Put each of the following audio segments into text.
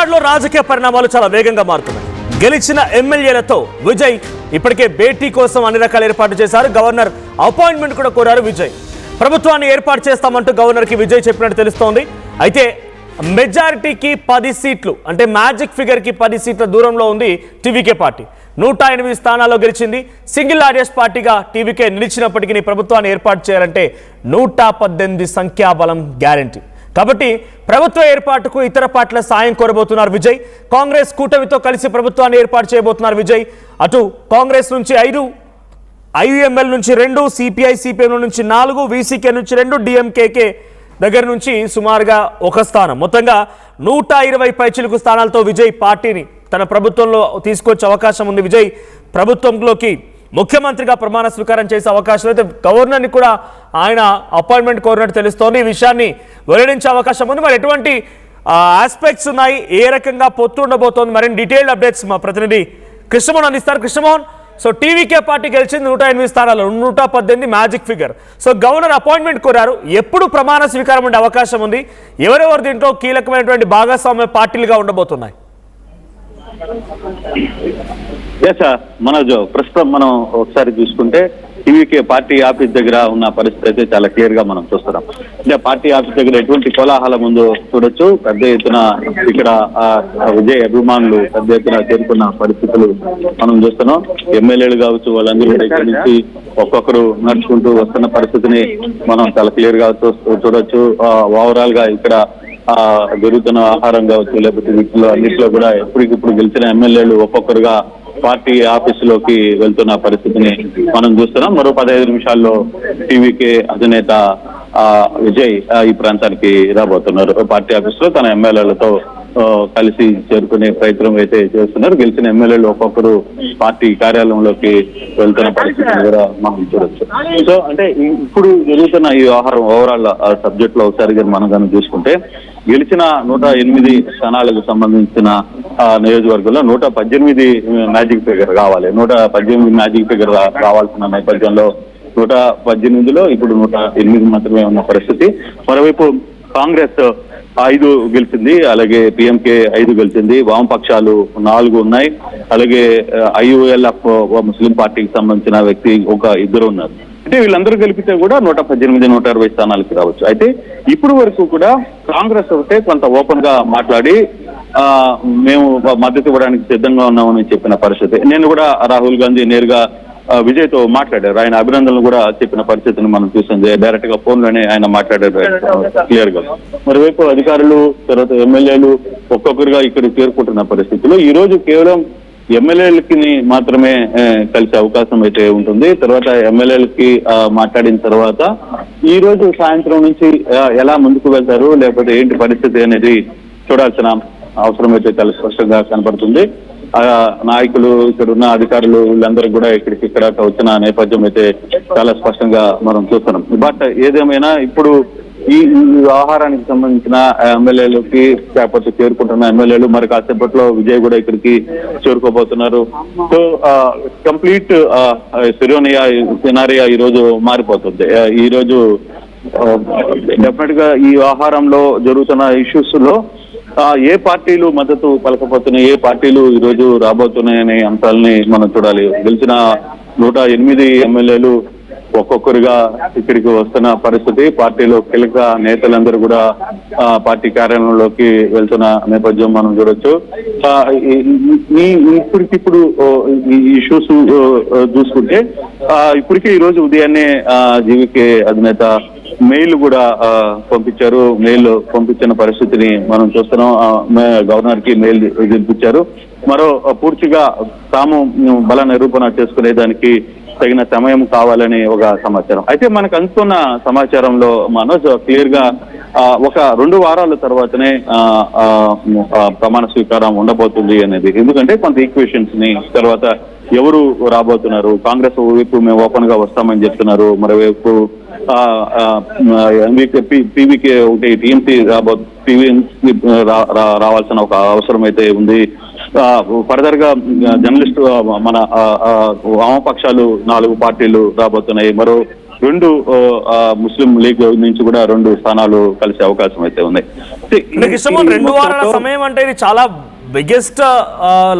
తమిళనాడులో రాజకీయ పరిణామాలు చాలా వేగంగా మారుతున్నాయి. గెలిచిన ఎమ్మెల్యేలతో విజయ్ ఇప్పటికే భేటీ కోసం అన్ని రకాల ఏర్పాటు చేశారు. గవర్నర్ అపాయింట్మెంట్ కూడా కోరారు విజయ్. ప్రభుత్వాన్ని ఏర్పాటు చేస్తామంటూ గవర్నర్కి విజయ్ చెప్పినట్టు తెలుస్తోంది. అయితే మెజారిటీకి 10 సీట్లు అంటే మ్యాజిక్ ఫిగర్కి 10 సీట్ల దూరంలో ఉంది టీవీకే పార్టీ. 108 స్థానాల్లో గెలిచింది. సింగిల్ లార్జెస్ట్ పార్టీగా టీవీకే నిలిచినప్పటికీ ప్రభుత్వాన్ని ఏర్పాటు చేయాలంటే 118 సంఖ్యాబలం గ్యారంటీ. కాబట్టి ప్రభుత్వ ఏర్పాటుకు ఇతర పార్టీల సాయం కోరబోతున్నారు విజయ్. కాంగ్రెస్ కూటమితో కలిసి ప్రభుత్వాన్ని ఏర్పాటు చేయబోతున్నారు విజయ్. అటు కాంగ్రెస్ నుంచి 5, ఐయుఎంఎల్ నుంచి 2, సిపిఐ సిపిఎం నుంచి 4, వీసీకే నుంచి 2, డిఎంకేకే దగ్గర నుంచి సుమారుగా 1 స్థానం. మొత్తంగా 120 పైచిలుకు స్థానాలతో విజయ్ పార్టీని తన ప్రభుత్వంలో తీసుకొచ్చే అవకాశం ఉంది. విజయ్ ప్రభుత్వంలోకి ముఖ్యమంత్రిగా ప్రమాణ స్వీకారం చేసే అవకాశం అయితే గవర్నర్ని కూడా ఆయన అపాయింట్మెంట్ కోరినట్టు తెలుస్తోంది. ఈ విషయాన్ని వెల్లడించే అవకాశం ఉంది. మరి ఎటువంటి ఆస్పెక్ట్స్ ఉన్నాయి, ఏ రకంగా పొత్తు ఉండబోతోంది, మరిన్ని డీటెయిల్డ్ అప్డేట్స్ మా ప్రతినిధి కృష్ణమోహన్ అందిస్తారు. కృష్ణమోహన్, సో టీవీకే పార్టీ గెలిచింది 108 స్థానాలు, 118 magic figure. So governor appointment కోరారు. ఎప్పుడు ప్రమాణ స్వీకారం ఉండే అవకాశం ఉంది? ఎవరెవరు దీంట్లో కీలకమైనటువంటి భాగస్వామ్య పార్టీలుగా ఉండబోతున్నాయి? మనోజ్, ప్రస్తుతం మనం ఒకసారి చూసుకుంటే టీవీకే పార్టీ ఆఫీస్ దగ్గర ఉన్న పరిస్థితి అయితే చాలా క్లియర్ గా మనం చూస్తున్నాం. అంటే పార్టీ ఆఫీస్ దగ్గర ఎటువంటి కోలాహలం ఉందో చూడొచ్చు. పెద్ద ఎత్తున ఇక్కడ విజయ్ అభిమానులు పెద్ద ఎత్తున చేరుకున్న పరిస్థితులు మనం చూస్తున్నాం. ఎమ్మెల్యేలు కావచ్చు, వాళ్ళందరూ కూడా ఇక్కడ నుంచి ఒక్కొక్కరు నడుచుకుంటూ వస్తున్న పరిస్థితిని మనం చాలా క్లియర్ గా చూడొచ్చు. ఓవరాల్ గా ఇక్కడ జరుగుతున్న ఆహారం కావచ్చు, లేకపోతే వీటిలో అన్నింటిలో కూడా ఎప్పటికిప్పుడు గెలిచిన ఎమ్మెల్యేలు ఒక్కొక్కరుగా పార్టీ ఆఫీసులోకి వెళ్తున్న పరిస్థితిని మనం చూస్తున్నాం. మరో 15 నిమిషాల్లో టీవీకే అధినేత విజయ్ ఈ ప్రాంతానికి రాబోతున్నారు. పార్టీ ఆఫీసులో తన ఎమ్మెల్యేలతో కలిసి చేరుకునే ప్రయత్నం అయితే చేస్తున్నారు. గెలిచిన ఎమ్మెల్యేలు ఒక్కొక్కరు పార్టీ కార్యాలయంలోకి వెళ్తున్న పరిస్థితిని కూడా మనం చూడొచ్చు. సో అంటే ఇప్పుడు జరుగుతున్న ఈ వ్యవహారం ఓవరాల్ సబ్జెక్ట్ లో ఒకసారి మనం కనుక చూసుకుంటే గెలిచిన 108 స్థానాలకు సంబంధించిన నియోజకవర్గంలో 118 మ్యాజిక్ ఫిగర్ కావాలి. 118 మ్యాజిక్ ఫిగర్ రావాల్సిన నేపథ్యంలో 118లో ఇప్పుడు 108 మాత్రమే ఉన్న పరిస్థితి. మరోవైపు కాంగ్రెస్ 5 గెలిచింది, అలాగే పిఎంకే 5 గెలిచింది, వామపక్షాలు 4 ఉన్నాయి, అలాగే ఐయుఎల్ఎఫ్ ముస్లిం పార్టీకి సంబంధించిన వ్యక్తి 2 ఉన్నారు. అంటే వీళ్ళందరూ కలిపితే కూడా 118, 120 స్థానాలకి రావచ్చు. అయితే ఇప్పుడు వరకు కూడా కాంగ్రెస్ ఒకటే కొంత ఓపెన్ గా మాట్లాడి మేము మద్దతు ఇవ్వడానికి సిద్ధంగా ఉన్నామని చెప్పిన పరిస్థితి. నేను కూడా రాహుల్ గాంధీ నేరుగా విజయ్ తో మాట్లాడారు. ఆయన అభినందనలు కూడా చెప్పిన పరిస్థితిని మనం చూసింది. డైరెక్ట్ గా ఫోన్ లోనే ఆయన మాట్లాడారు క్లియర్ గా. మరోవైపు అధికారులు, తర్వాత ఎమ్మెల్యేలు ఒక్కొక్కరుగా ఇక్కడ చేరుకుంటున్న పరిస్థితుల్లో ఈ రోజు కేవలం ఎమ్మెల్యేలకి మాత్రమే కలిసే అవకాశం అయితే ఉంటుంది. తర్వాత ఎమ్మెల్యేలకి మాట్లాడిన తర్వాత ఈ రోజు సాయంత్రం నుంచి ఎలా ముందుకు వెళ్తారు, లేకపోతే ఏంటి పరిస్థితి అనేది చూడాల్సిన అవసరం అయితే చాలా స్పష్టంగా కనపడుతుంది. నాయకులు, ఇక్కడ ఉన్న అధికారులు వీళ్ళందరూ కూడా ఇక్కడ వచ్చిన నేపథ్యం అయితే చాలా స్పష్టంగా మనం చూస్తున్నాం. బట్ ఏదేమైనా ఇప్పుడు ఈ వ్యవహారానికి సంబంధించిన ఎమ్మెల్యేలకి లేకపోతే చేరుకుంటున్న ఎమ్మెల్యేలు మరి కాసేపట్లో విజయ్ కూడా ఇక్కడికి చేరుకోబోతున్నారు. సో కంప్లీట్ సినారియా ఈ రోజు మారిపోతుంది. ఈ రోజు డెఫినెట్ గా ఈ వ్యవహారంలో జరుగుతున్న ఇష్యూస్ లో ఏ పార్టీలు మద్దతు పలకపోతున్నాయి, ఏ పార్టీలు ఈ రోజు రాబోతున్నాయనే అంశాలని మనం చూడాలి. గెలిచిన 108 ఎమ్మెల్యేలు ఒక్కొక్కరుగా ఇక్కడికి వస్తున్న పరిస్థితి. పార్టీలో కీలక నేతలందరూ కూడా పార్టీ కార్యాలయంలోకి వెళ్తున్న నేపథ్యం మనం చూడొచ్చు. ఇప్పటికిప్పుడు ఈ ఇష్యూస్ చూసుకుంటే ఇప్పటికే ఈ రోజు ఉదయాన్నే జీవీకే అధినేత మెయిల్ కూడా పంపించారు. మెయిల్ పంపించిన పరిస్థితిని మనం చూస్తున్నాం. గవర్నర్ కి మెయిల్ పంపించారు. మరో పూర్తిగా తాము బల నిరూపణ చేసుకునే దానికి తగిన సమయం కావాలని ఒక సమాచారం. అయితే మనకు అందుతున్న సమాచారంలో మనోజ్ క్లియర్ గా ఒక 2 వారాల తర్వాతనే ప్రమాణ స్వీకారం ఉండబోతుంది అనేది. ఎందుకంటే కొంత ఈక్వేషన్స్ ని తర్వాత ఎవరు రాబోతున్నారు, కాంగ్రెస్ వైపు మేము ఓపెన్ గా వస్తామని చెప్తున్నారు, మరోవైపు పీవీకే ఒకటి టీఎంసీ రావాల్సిన ఒక అవసరం అయితే ఉంది. ఫర్దర్ గా జర్నలిస్టు మన వామపక్షాలు 4 పార్టీలు రాబోతున్నాయి. మరో రెండు ముస్లిం లీగ్ నుంచి కూడా 2 స్థానాలు కలిసే అవకాశం అయితే ఉన్నాయి. కిషన్మోహన్ 2 వారాల సమయం అంటే ఇది చాలా బిగ్గెస్ట్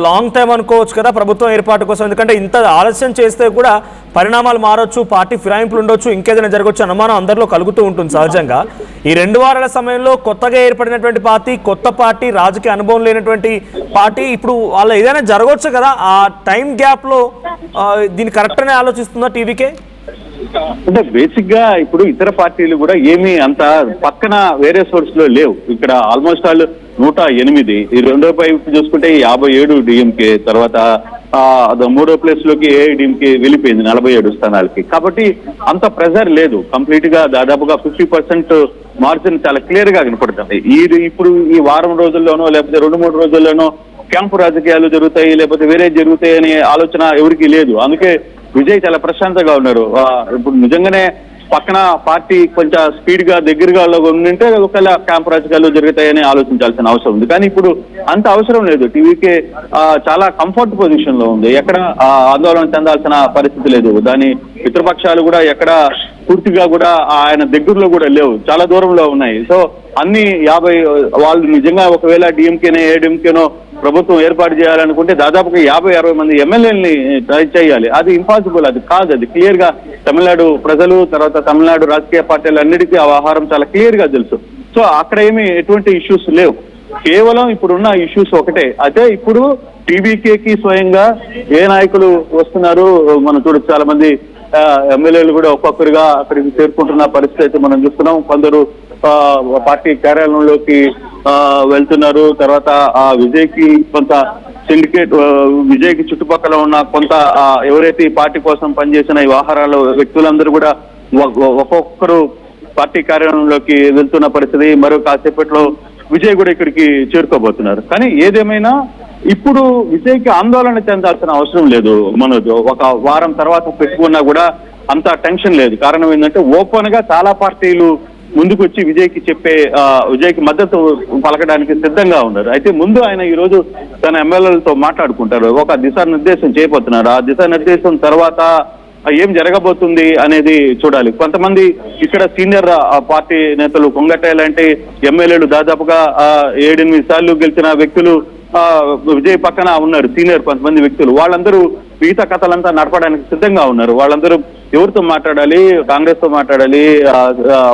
లాంగ్ టైం అనుకోవచ్చు కదా ప్రభుత్వం ఏర్పాటు కోసం. ఎందుకంటే ఇంత ఆలస్యం చేస్తే కూడా పరిణామాలు మారొచ్చు, పార్టీ ఫిరాయింపులు ఉండొచ్చు, ఇంకేదైనా జరగవచ్చు అనుమానం అందరిలో కలుగుతూ ఉంటుంది సహజంగా. ఈ 2 వారాల సమయంలో కొత్తగా ఏర్పడినటువంటి పార్టీ, కొత్త పార్టీ, రాజకీయ అనుభవం లేనటువంటి పార్టీ, ఇప్పుడు వాళ్ళ ఏదైనా జరగవచ్చు కదా, ఆ టైం గ్యాప్లో దీన్ని కరెక్ట్ అనే ఆలోచిస్తుందా టీవీకే? అంటే బేసిక్ గా ఇప్పుడు ఇతర పార్టీలు కూడా ఏమీ అంత పక్కన వేరే సోర్స్ లో లేవు. ఇక్కడ ఆల్మోస్ట్ ఆల్ 108, ఈ రెండో వైపు చూసుకుంటే 57 డిఎంకే, తర్వాత 3వ ప్లేస్ లోకి ఏఐడిఎంకే వెళ్ళిపోయింది 47 స్థానాలకి. కాబట్టి అంత ప్రెజర్ లేదు. కంప్లీట్ గా దాదాపుగా 50% మార్జిన్ చాలా క్లియర్ గా కనపడుతుంది. ఇప్పుడు ఈ వారం రోజుల్లోనో లేకపోతే 2-3 రోజుల్లోనో క్యాంపు రాజకీయాలు జరుగుతాయి, లేకపోతే వేరే జరుగుతాయి అనే ఆలోచన ఎవరికి లేదు. అందుకే విజయ్ చాలా ప్రశాంతంగా ఉన్నారు. ఇప్పుడు నిజంగానే పక్కన పార్టీ కొంచెం స్పీడ్ గా దగ్గరగా ఉంటే ఒకవేళ క్యాంప్ రాజకీయాలు జరుగుతాయని ఆలోచించాల్సిన అవసరం ఉంది. కానీ ఇప్పుడు అంత అవసరం లేదు. టీవీకే చాలా కంఫర్ట్ పొజిషన్ లో ఉంది. ఎక్కడ ఆందోళన చెందాల్సిన పరిస్థితి లేదు. దాని మిత్రపక్షాలు కూడా ఎక్కడ పూర్తిగా కూడా ఆయన దగ్గరలో కూడా లేవు, చాలా దూరంలో ఉన్నాయి. సో అన్ని 50 వాళ్ళు నిజంగా ఒకవేళ డిఎంకేనో ఏడిఎంకేనో ప్రభుత్వం ఏర్పాటు చేయాలనుకుంటే దాదాపుగా 50-60 మంది ఎమ్మెల్యేలని ట్రై చేయాలి. అది ఇంపాసిబుల్, అది కాదు. అది క్లియర్ గా తమిళనాడు ప్రజలు, తర్వాత తమిళనాడు రాజకీయ పార్టీలు అన్నిటికీ ఆ వ్యవహారం చాలా క్లియర్ గా తెలుసు. సో అక్కడ ఏమి ఎటువంటి ఇష్యూస్ లేవు. కేవలం ఇప్పుడున్న ఇష్యూస్ ఒకటే. అయితే ఇప్పుడు టీవీకేకి స్వయంగా ఏ నాయకులు వస్తున్నారు మనం చూడొచ్చు. చాలా మంది ఎమ్మెల్యేలు కూడా ఒక్కొక్కరుగా అక్కడికి చేరుకుంటున్న పరిస్థితి అయితే మనం చూస్తున్నాం. కొందరు పార్టీ కార్యాలయంలోకి వెళ్తున్నారు. తర్వాత విజయ్ కి కొంత సిండికేట్, విజయ్ కి చుట్టుపక్కల ఉన్న కొంత ఎవరైతే ఈ పార్టీ కోసం పనిచేసిన ఈ వ్యవహారాల వ్యక్తులందరూ కూడా ఒక్కొక్కరు పార్టీ కార్యాలయంలోకి వెళ్తున్న పరిస్థితి. మరో కాసేపట్లో విజయ్ కూడా ఇక్కడికి చేరుకోబోతున్నారు. కానీ ఏదేమైనా ఇప్పుడు విజయ్కి ఆందోళన చెందాల్సిన అవసరం లేదు. మనోజ్ ఒక వారం తర్వాత పెట్టుకున్నా కూడా అంత టెన్షన్ లేదు. కారణం ఏంటంటే ఓపెన్ గా చాలా పార్టీలు ముందుకు వచ్చి విజయ్కి మద్దతు పలకడానికి సిద్ధంగా ఉన్నారు. అయితే ముందు ఆయన ఈ రోజు తన ఎమ్మెల్యేలతో మాట్లాడుకుంటారు, ఒక దిశానిర్దేశం చేయబోతున్నారు. ఆ దిశానిర్దేశం తర్వాత ఏం జరగబోతుంది అనేది చూడాలి. కొంతమంది ఇక్కడ సీనియర్ పార్టీ నేతలు, కొంగట్ట లాంటి ఎమ్మెల్యేలు దాదాపుగా 7-8 సార్లు గెలిచిన వ్యక్తులు విజయ్ పక్కన ఉన్నారు. సీనియర్ కొంతమంది వ్యక్తులు, వాళ్ళందరూ మిగతా కథలంతా నడపడానికి సిద్ధంగా ఉన్నారు. వాళ్ళందరూ ఎవరితో మాట్లాడాలి? కాంగ్రెస్ తో మాట్లాడాలి,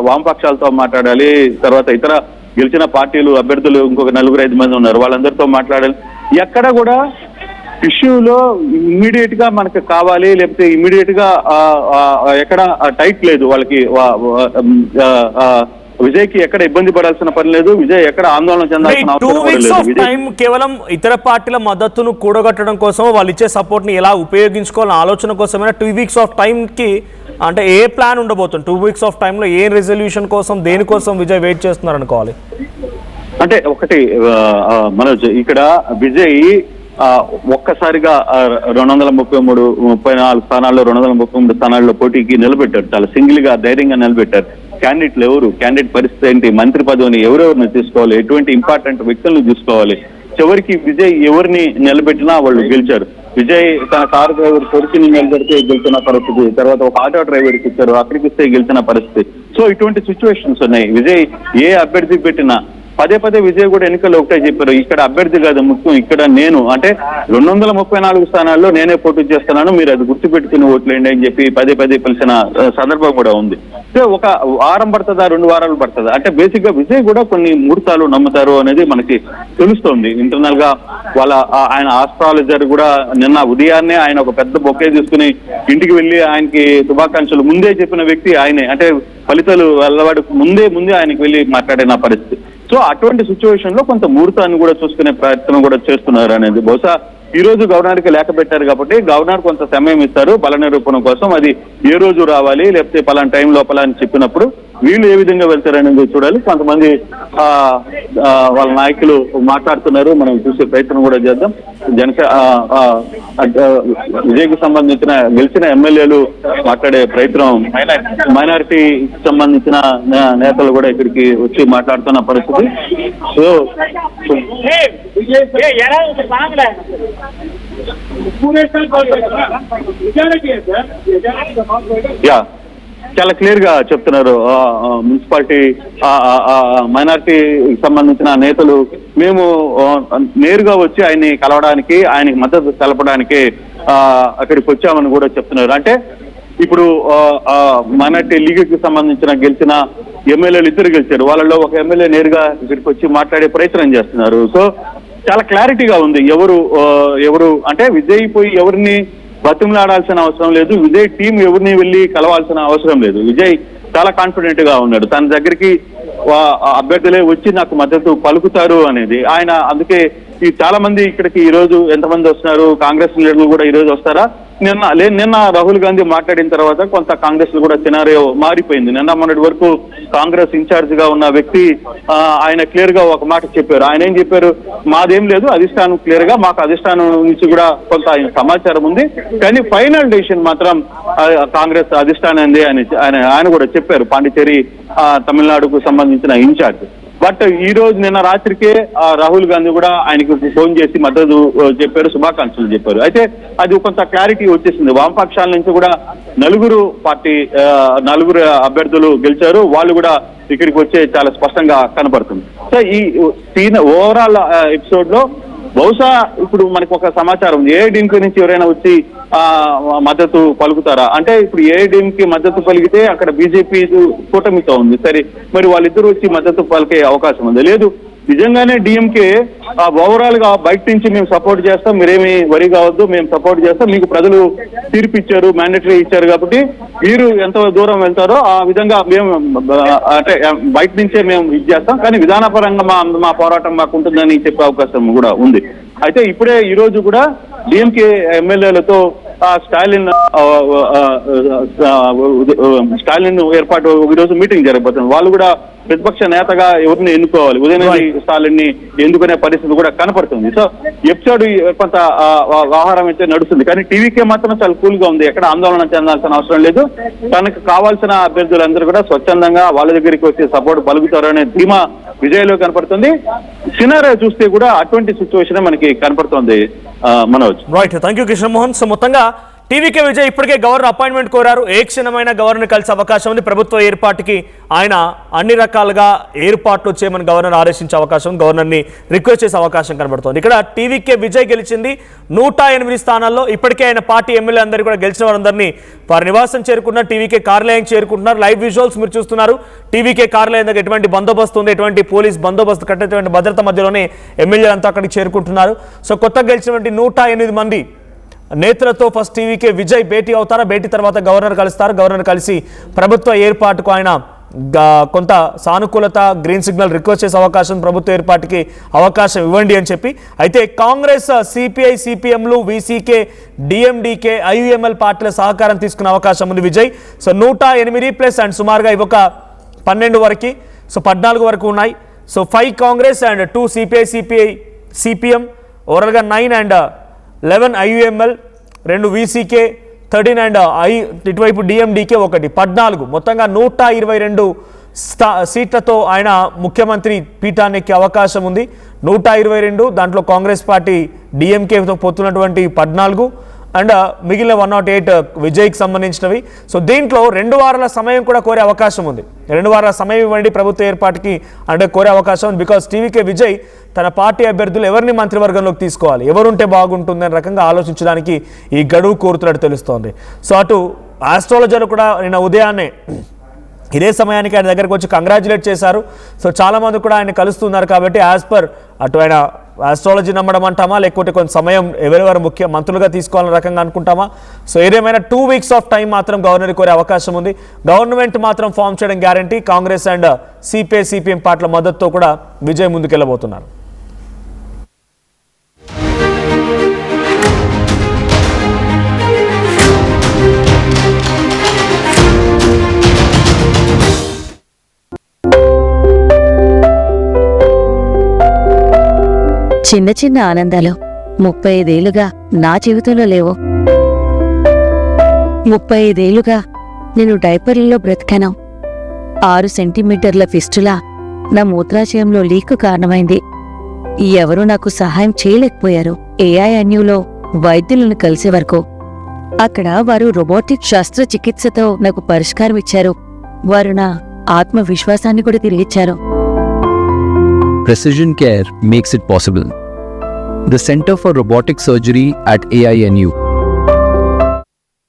వామపక్షాలతో మాట్లాడాలి, తర్వాత ఇతర గెలిచిన పార్టీలు అభ్యర్థులు ఇంకొక 4-5 మంది ఉన్నారు, వాళ్ళందరితో మాట్లాడాలి. ఎక్కడ కూడా ఇష్యూలో ఇమ్మీడియట్ గా మనకు కావాలి, లేకపోతే ఇమ్మీడియట్ గా ఎక్కడ టైట్ లేదు వాళ్ళకి. విజయ్ కి ఎక్కడ ఇబ్బంది పడాల్సిన పని లేదు. విజయ్ ఎక్కడ ఆందోళన చెందాల్సిన అవసరం లేదు. కేవలం ఇతర పార్టీల మద్దతును కూడగట్టడం కోసం, వాళ్ళు ఇచ్చే సపోర్ట్ ని ఎలా ఉపయోగించుకోవాలన్న ఆలోచన కోసమైనా 2 వీక్స్ ఆఫ్ టైం కి అంటే ఏ ప్లాన్ ఉండబోతుంది? 2 వీక్స్ ఆఫ్ టైంలో ఏ రెజల్యూషన్ కోసం, దేనికోసం విజయ్ వెయిట్ చేస్తున్నారు అనుకోవాలి? అంటే ఒకటి మనోజ్, ఇక్కడ విజయ్ ఒక్కసారిగా 234 స్థానాల్లో 233 స్థానాల్లో పోటీకి నిలబెట్టారు. చాలా సింగిల్ గా ధైర్యంగా నిలబెట్టారు. క్యాండిడేట్లు ఎవరు, క్యాండిడేట్ పరిస్థితి ఏంటి, మంత్రి పదవిని ఎవరెవరిని తీసుకోవాలి, ఎటువంటి ఇంపార్టెంట్ వ్యక్తులను తీసుకోవాలి. చివరికి విజయ్ ఎవరిని నిలబెట్టినా వాళ్ళు గెలిచారు. విజయ్ తన కారు డ్రైవర్ కొడుకుని నిలబెడితే గెలిచిన పరిస్థితి, తర్వాత ఒక ఆటో డ్రైవర్కి ఇచ్చారు, అక్కడికి ఇస్తే గెలిచిన పరిస్థితి. సో ఇటువంటి సిచ్యువేషన్స్ ఉన్నాయి. విజయ్ ఏ అభ్యర్థి పెట్టినా పదే విజయ్ కూడా ఎన్నికల్లో ఒకటే చెప్పారు, ఇక్కడ అభ్యర్థి కాదు ముఖ్యం, ఇక్కడ నేను, అంటే 234 స్థానాల్లో నేనే పోటీ చేస్తున్నాను, మీరు అది గుర్తుపెట్టుకుని ఓట్లేండి అని చెప్పి పదే పిలిచిన సందర్భం కూడా ఉంది. సో ఒక వారం పడుతుందా, 2 వారాలు పడుతుందా అంటే బేసిక్ గా విజయ్ కూడా కొన్ని ముహూర్తాలు నమ్ముతారు అనేది మనకి తెలుస్తోంది. ఇంటర్నల్ గా ఆయన ఆస్ట్రాలజర్ కూడా నిన్న ఉదయాన్నే ఆయన ఒక పెద్ద బొకే తీసుకుని ఇంటికి వెళ్ళి ఆయనకి శుభాకాంక్షలు ముందే చెప్పిన వ్యక్తి ఆయనే. అంటే ఫలితాలు వెళ్ళవాడు ముందే ఆయనకి వెళ్ళి మాట్లాడిన పరిస్థితి. సో అటువంటి సిచ్యువేషన్ లో కొంత ముహూర్తాన్ని కూడా చూసుకునే ప్రయత్నం కూడా చేస్తున్నారు అనేది. బహుశా ఈ రోజు గవర్నర్కి లేఖ పెట్టారు కాబట్టి గవర్నర్ కొంత సమయం ఇస్తారు బల నిరూపణ కోసం. అది ఏ రోజు రావాలి, లేకపోతే పలానా టైం లోపల అని చెప్పినప్పుడు వీళ్ళు ఏ విధంగా వెళ్తారనేది చూడాలి. కొంతమంది వాళ్ళ నాయకులు మాట్లాడుతున్నారు, మనం చూసే ప్రయత్నం కూడా చేద్దాం. విజయ్కి సంబంధించిన గెలిచిన ఎమ్మెల్యేలు మాట్లాడే ప్రయత్నం, మైనారిటీకి సంబంధించిన నేతలు కూడా ఇక్కడికి వచ్చి మాట్లాడుతున్న పరిస్థితి. సో చాలా క్లియర్ గా చెప్తున్నారు. మున్సిపాలిటీ మైనారిటీకి సంబంధించిన నేతలు మేము నేరుగా వచ్చి ఆయన్ని కలవడానికి, ఆయనకి మద్దతు తెలపడానికి అక్కడికి వచ్చామని కూడా చెప్తున్నారు. అంటే ఇప్పుడు మైనారిటీ లీగ్కి సంబంధించిన గెలిచిన ఎమ్మెల్యేలు ఇద్దరు గెలిచారు. వాళ్ళలో ఒక ఎమ్మెల్యే నేరుగా ఇక్కడికి వచ్చి మాట్లాడే ప్రయత్నం చేస్తున్నారు. సో చాలా క్లారిటీగా ఉంది ఎవరు అంటే విజయ్ పోయి ఎవరిని బతిమలాడాల్సిన అవసరం లేదు, విజయ్ టీం ఎవరిని వెళ్ళి కలవాల్సిన అవసరం లేదు. విజయ్ చాలా కాన్ఫిడెంట్ గా ఉన్నాడు. తన దగ్గరికి అభ్యర్థులే వచ్చి నాకు మద్దతు పలుకుతారు అనేది ఆయన. అందుకే ఈ చాలా మంది ఇక్కడికి ఈ రోజు ఎంతమంది వస్తున్నారు, కాంగ్రెస్ లీడర్లు కూడా ఈ రోజు వస్తారా? నిన్న రాహుల్ గాంధీ మాట్లాడిన తర్వాత కొంత కాంగ్రెస్ కూడా సినారియో మారిపోయింది. నిన్న మొన్నటి వరకు కాంగ్రెస్ ఇన్ఛార్జ్ గా ఉన్న వ్యక్తి ఆయన క్లియర్ గా ఒక మాట చెప్పారు. ఆయన ఏం చెప్పారు, మాదేం లేదు, అధిష్టానం క్లియర్ గా, మాకు అధిష్టానం నుంచి కూడా కొంత సమాచారం ఉంది, కానీ ఫైనల్ డెసిషన్ మాత్రం కాంగ్రెస్ అధిష్టానం ఆయన కూడా చెప్పారు. పాండిచేరి తమిళనాడుకు సంబంధించిన ఇన్ఛార్జ్. బట్ ఈ రోజు నిన్న రాత్రికే రాహుల్ గాంధీ కూడా ఆయనకు ఫోన్ చేసి మద్దతు చెప్పారు, శుభాకాంక్షలు చెప్పారు. అయితే అది కొంత క్లారిటీ వచ్చేసింది. వామపక్షాల నుంచి కూడా నలుగురు అభ్యర్థులు గెలిచారు. వాళ్ళు కూడా ఇక్కడికి వచ్చే చాలా స్పష్టంగా కనపడుతుంది. సో ఈ ఓవరాల్ ఎపిసోడ్ లో బహుశా ఇప్పుడు మనకు ఒక సమాచారం ఉంది, ఏఐడిఎంకే నుంచి ఎవరైనా వచ్చి మద్దతు పలుకుతారా అంటే, ఇప్పుడు ఏఐడిఎంకి మద్దతు పలికితే అక్కడ బీజేపీ కూటమితో ఉంది. సరే, మరి వాళ్ళిద్దరూ వచ్చి మద్దతు పలికే అవకాశం ఉంది? లేదు, నిజంగానే డిఎంకే ఓవరాల్ గా బయట నుంచి మేము సపోర్ట్ చేస్తాం, మీరేమి వరి కావద్దు, మేము సపోర్ట్ చేస్తాం, మీకు ప్రజలు తీర్పు ఇచ్చారు, మ్యాండేటరీ ఇచ్చారు కాబట్టి మీరు ఎంత దూరం వెళ్తారో ఆ విధంగా మేము అంటే బయట నుంచే మేము ఇది చేస్తాం, కానీ విధానపరంగా మా పోరాటం మాకు ఉంటుందని చెప్పే అవకాశం కూడా ఉంది. అయితే ఇప్పుడే ఈ రోజు కూడా డిఎంకే ఎమ్మెల్యేలతో స్టాలిన్ ఏర్పాటు ఈరోజు మీటింగ్ జరగబోతుంది. వాళ్ళు కూడా ప్రతిపక్ష నేతగా ఎవరిని ఎన్నుకోవాలి, ఉదయనిధి స్టాలిన్ ని ఎన్నుకునే పరిస్థితి కూడా కనపడుతుంది. సో ఎపిసోడ్ కొంత వ్యవహారం అయితే నడుస్తుంది, కానీ టీవీకే మాత్రం చాలా కూల్ గా ఉంది. ఎక్కడ ఆందోళన చెందాల్సిన అవసరం లేదు. తనకు కావాల్సిన అభ్యర్థులందరూ కూడా స్వచ్ఛందంగా వాళ్ళ దగ్గరికి వచ్చి సపోర్ట్ పలుకుతారనే ధీమా విజయ్లో కనపడుతుంది. సినారియో చూస్తే కూడా అటువంటి సిచ్యువేషన్ మనకి కనపడుతుంది. Manoj. Right, thank you Kishan Mohan. So మొత్తంగా టీవీకే విజయ్ ఇప్పటికే గవర్నర్ అపాయింట్మెంట్ కోరారు. ఏ క్షణమైన గవర్నర్ కలిసే అవకాశం ఉంది. ప్రభుత్వ ఏర్పాటుకి ఆయన అన్ని రకాలుగా ఏర్పాట్లు చేయమని గవర్నర్ ఆదేశించే అవకాశం, గవర్నర్ని రిక్వెస్ట్ చేసే అవకాశం కనబడుతోంది. ఇక్కడ టీవీకే విజయ్ గెలిచింది 108 స్థానాల్లో. ఇప్పటికే ఆయన పార్టీ ఎమ్మెల్యే అందరూ కూడా గెలిచిన వారందరినీ వారి నివాసం చేరుకుంటున్నారు, టీవీకే కార్యాలయం చేరుకుంటున్నారు. లైవ్ విజువల్స్ మీరు చూస్తున్నారు. టీవీకే కార్యాలయం దగ్గర ఎటువంటి బందోబస్తు ఉంది, ఎటువంటి పోలీస్ బందోబస్తు కట్టేటువంటి భద్రత మధ్యలోనే ఎమ్మెల్యేలు అంతా అక్కడికి చేరుకుంటున్నారు. సో కొత్తగా గెలిచినటువంటి 108 మంది నేతలతో ఫస్ట్ టీవీకే విజయ్ భేటీ అవుతారా? భేటీ తర్వాత గవర్నర్ కలుస్తారు. గవర్నర్ కలిసి ప్రభుత్వ ఏర్పాటుకు ఆయన కొంత సానుకూలత, గ్రీన్ సిగ్నల్ రిక్వెస్ట్ చేసే అవకాశం, ప్రభుత్వ ఏర్పాటుకి అవకాశం ఇవ్వండి అని చెప్పి. అయితే కాంగ్రెస్, సిపిఐ, సిపిఎంలు, వీసీకే, డిఎండికే, ఐయుఎంఎల్ పార్టీల సహకారం తీసుకునే అవకాశం ఉంది విజయ్. సో 108 అండ్ సుమారుగా ఇవి ఒక 12 వరకు, సో 14 వరకు ఉన్నాయి. So 5 Congress and 2 CPI, CPM, ఓవరాల్గా 9 అండ్ 11 ఐయుఎంఎల్, 2 వీసీకే, 13 అండ్ ఇటువైపు డిఎండికే 1, 14, మొత్తంగా 122 సీట్లతో ఆయన ముఖ్యమంత్రి పీఠాన్ని ఎక్కే అవకాశం ఉంది. 122, దాంట్లో కాంగ్రెస్ పార్టీ డిఎంకేతో పోతున్నటువంటి 14 అండ్ మిగిలిన 108 విజయ్కి సంబంధించినవి. సో దీంట్లో 2 వారాల సమయం కూడా కోరే అవకాశం ఉంది. 2 వారాల సమయం ఇవ్వండి ప్రభుత్వ ఏర్పాటుకి అంటే కోరే అవకాశం ఉంది. బికాస్ టీవీకే విజయ్ తన పార్టీ అభ్యర్థులు ఎవరిని మంత్రివర్గంలోకి తీసుకోవాలి, ఎవరుంటే బాగుంటుంది అనే రకంగా ఆలోచించడానికి ఈ గడువు కోరుతున్నట్టు తెలుస్తోంది. సో అటు ఆస్ట్రాలజర్లు కూడా నిన్న ఉదయాన్నే ఇదే సమయానికి ఆయన దగ్గరకు వచ్చి కంగ్రాచులేట్ చేశారు. సో చాలామంది కూడా ఆయన కలుస్తున్నారు. కాబట్టి యాజ్ పర్ అటు ఆయన ఆస్ట్రాలజీ నమ్మడం అంటామా, లేకపోతే కొంత సమయం ఎవరెవరు ముఖ్య మంత్రులుగా తీసుకోవాలనే రకంగా అనుకుంటామా? సో ఏదేమైనా 2 వీక్స్ ఆఫ్ టైం మాత్రం గవర్నర్ కోరే అవకాశం ఉంది. గవర్నమెంట్ మాత్రం ఫామ్ చేయడం guarantee. Congress and CPI, CPM పార్టీల మద్దతుతో కూడా విజయ్ ముందుకెళ్లబోతున్నారు. చిన్న చిన్న ఆనందాలు 35 ఏళ్లుగా నా జీవితంలో లేవు. 35 ఏళ్లుగా నేను డైపర్లలో బ్రతికాను. 6 సెంటీమీటర్ల ఫిస్టులా నా మూత్రాశయంలో లీకు కారణమైంది. ఎవరూ నాకు సహాయం చేయలేకపోయారు. ఏఐఎన్యూలో వైద్యులను కలిసే వరకు అక్కడ వారు రోబోటిక్ శస్త్రచికిత్సతో నాకు పరిష్కారం ఇచ్చారు. వారు నా ఆత్మవిశ్వాసాన్ని కూడా తిరిగిచ్చారు. Precision care makes it possible. The Center for Robotic Surgery at AINU